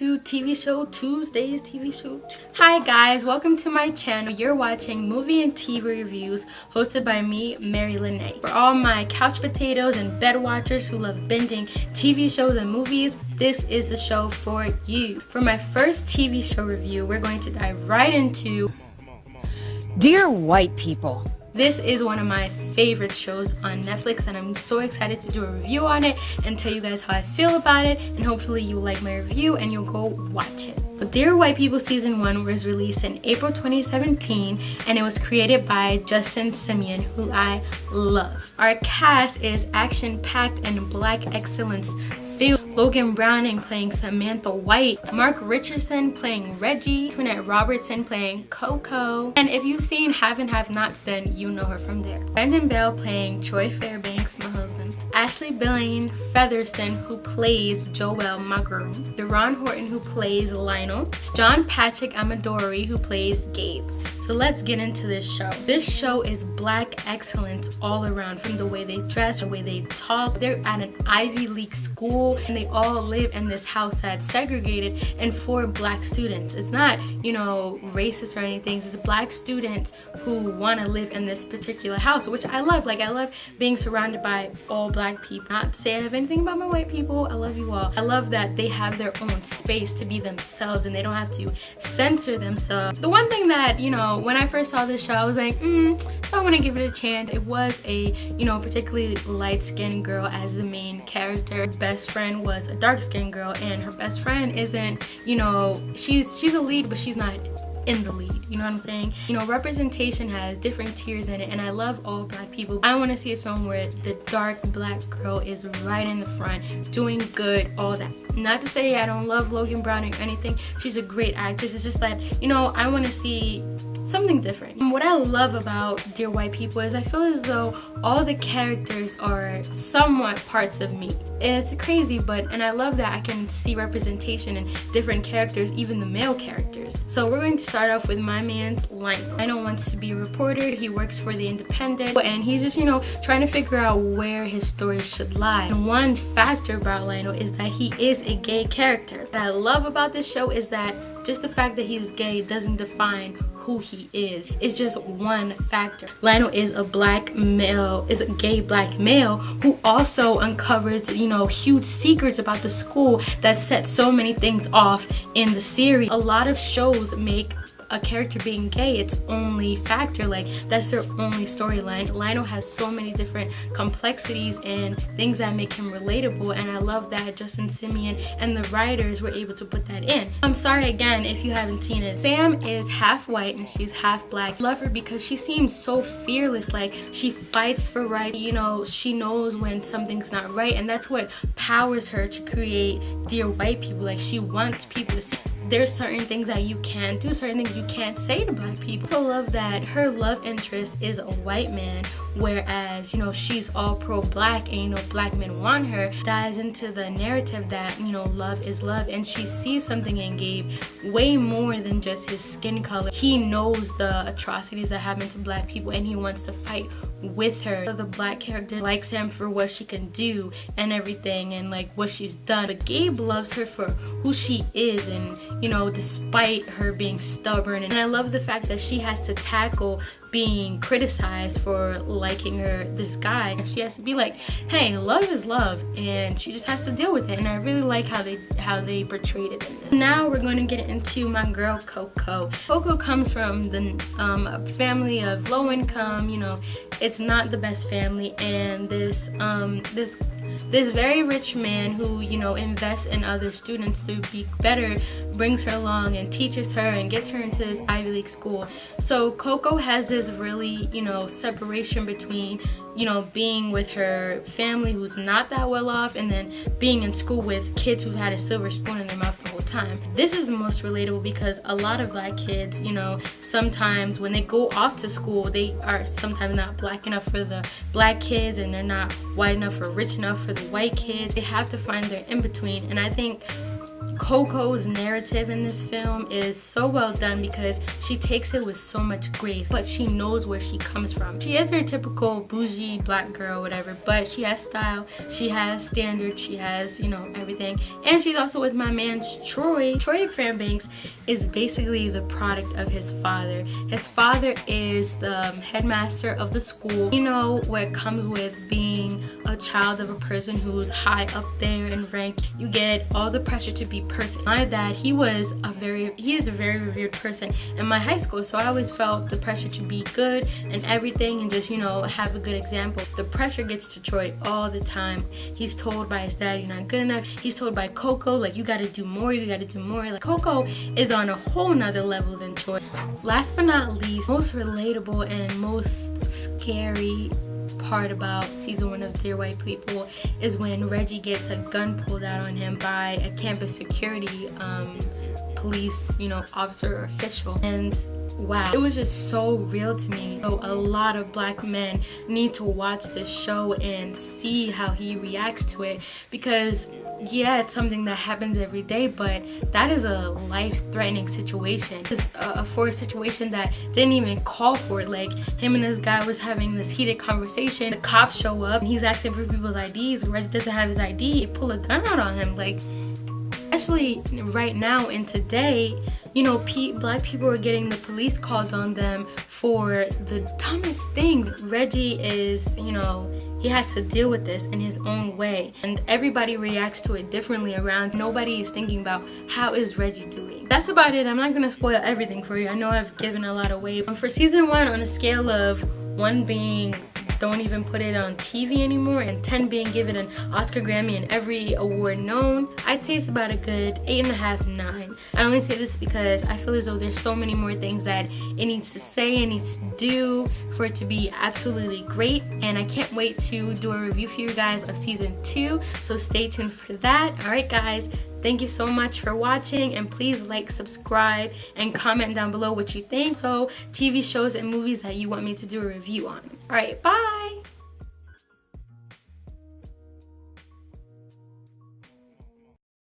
to TV Show Tuesdays, TV Show. Hi guys, welcome to my channel. You're watching movie and TV reviews hosted by me, Mary Lene. For all my couch potatoes and bed watchers who love binging TV shows and movies, this is the show for you. For my first TV show review, we're going to dive right into Dear White People. This is one of my favorite shows on Netflix, and I'm so excited to do a review on it and tell you guys how I feel about it, and hopefully you like my review and you'll go watch it. So Dear White People season 1 was released in April 2017, and it was created by Justin Simien, who I love. Our cast is action-packed and black excellence filled. Logan Browning playing Samantha White, Mark Richardson playing Reggie, Twinette Robertson playing Coco, and if you've seen Have and Have Nots, then you know her from there. Brandon Bell playing Troy Fairbanks, my husband. Ashley Blaine Featherston, who plays Joel, my girl. Deron Horton, who plays Lionel. John Patrick Amadori, who plays Gabe. So let's get into this show. This show is black excellence all around, from the way they dress, the way they talk. They're at an Ivy League school and they all live in this house that's segregated and for black students. It's not, you know, racist or anything. It's black students who want to live in this particular house, which I love. Like, I love being surrounded by all black people. Not to say I have anything about my white people. I love you all. I love that they have their own space to be themselves and they don't have to censor themselves. The one thing that, you know, when I first saw this show, I was like, I want to give it a chance. It was a, you know, particularly light-skinned girl as the main character. Her best friend was a dark-skinned girl, and her best friend isn't, you know, she's a lead, but she's not in the lead, you know what I'm saying? You know, representation has different tiers in it, and I love all black people. I want to see a film where the dark black girl is right in the front, doing good, all that. Not to say I don't love Logan Browning or anything. She's a great actress. It's just that, you know, I want to see something different. And what I love about Dear White People is I feel as though all the characters are somewhat parts of me. It's crazy, and I love that I can see representation in different characters, even the male characters. So we're going to start off with my man's Lionel. Lionel wants to be a reporter. He works for The Independent, and he's just, you know, trying to figure out where his story should lie. And one factor about Lionel is that he is a gay character. What I love about this show is that just the fact that he's gay doesn't define who he is. It's just one factor. Lionel is a black male, is a gay black male who also uncovers, you know, huge secrets about the school that set so many things off in the series. A lot of shows make a character being gay its only factor, like that's their only storyline. Lionel has so many different complexities and things that make him relatable, and I love that Justin Simien and the writers were able to put that in. I'm sorry again if you haven't seen it. Sam is half white and she's half black. I love her because she seems so fearless, like she fights for right, you know, she knows when something's not right, and that's what powers her to create Dear White People. Like, she wants people to see there's certain things that you can't do, certain things you can't say to black people. I also love that her love interest is a white man, whereas, you know, she's all pro-black and, you know, black men want her. Dives into the narrative that, you know, love is love, and she sees something in Gabe way more than just his skin color. He knows the atrocities that happen to black people and he wants to fight with her. So the black character likes him for what she can do and everything, and like what she's done, but Gabe loves her for who she is, and, you know, despite her being stubborn. And I love the fact that she has to tackle being criticized for liking this guy, and she has to be like, hey, love is love, and she just has to deal with it. And I really like how they portrayed it in this. Now we're going to get into my girl Coco. Coco comes from the family of low income, you know, it's not the best family, and this very rich man who, you know, invests in other students to be better brings her along and teaches her and gets her into this Ivy League school. So Coco has this really, you know, separation between, you know, being with her family who's not that well off and then being in school with kids who've had a silver spoon in their mouth the whole time. This is most relatable because a lot of black kids, you know, sometimes when they go off to school, they are sometimes not black enough for the black kids and they're not white enough or rich enough for the white kids. They have to find their in-between, and I think Coco's narrative in this film is so well done because she takes it with so much grace, but she knows where she comes from. She is your typical bougie black girl, whatever, but she has style, she has standards, she has, you know, everything. And she's also with my man Troy. Troy Fairbanks is basically the product of his father. His father is the headmaster of the school. You know what comes with being a child of a person who's high up there in rank. You get all the pressure to be perfect. My dad, he is a very revered person in my high school, so I always felt the pressure to be good and everything and just, you know, have a good example. The pressure gets to Troy all the time. He's told by his dad, you're not good enough. He's told by Coco, like, you gotta do more, you gotta do more. Like, Coco is on a whole nother level than Troy. Last but not least, most relatable and most scary part about season 1 of Dear White People is when Reggie gets a gun pulled out on him by a campus security police, you know, officer or official. And wow, it was just so real to me. So a lot of black men need to watch this show and see how he reacts to it, because yeah, it's something that happens every day, but that is a life-threatening situation. It's a forced situation that didn't even call for it. Like, him and this guy was having this heated conversation. The cops show up and he's asking for people's IDs. Reggie doesn't have his ID. They pull a gun out on him. Like, especially right now and today, you know, black people are getting the police called on them for the dumbest things. Reggie is, you know, he has to deal with this in his own way, and everybody reacts to it differently around. Nobody is thinking about how is Reggie doing. That's about it. I'm not gonna spoil everything for you. I know I've given a lot away. For season 1, on a scale of 1 being don't even put it on TV anymore and 10 being given an Oscar, Grammy, and every award known, I'd say it's about a good 8.5, 9. I only say this because I feel as though there's so many more things that it needs to say, it needs to do for it to be absolutely great, and I can't wait to do a review for you guys of season 2, so stay tuned for that. Alright guys, thank you so much for watching, and please like, subscribe, and comment down below what you think. So TV shows and movies that you want me to do a review on. Alright, bye!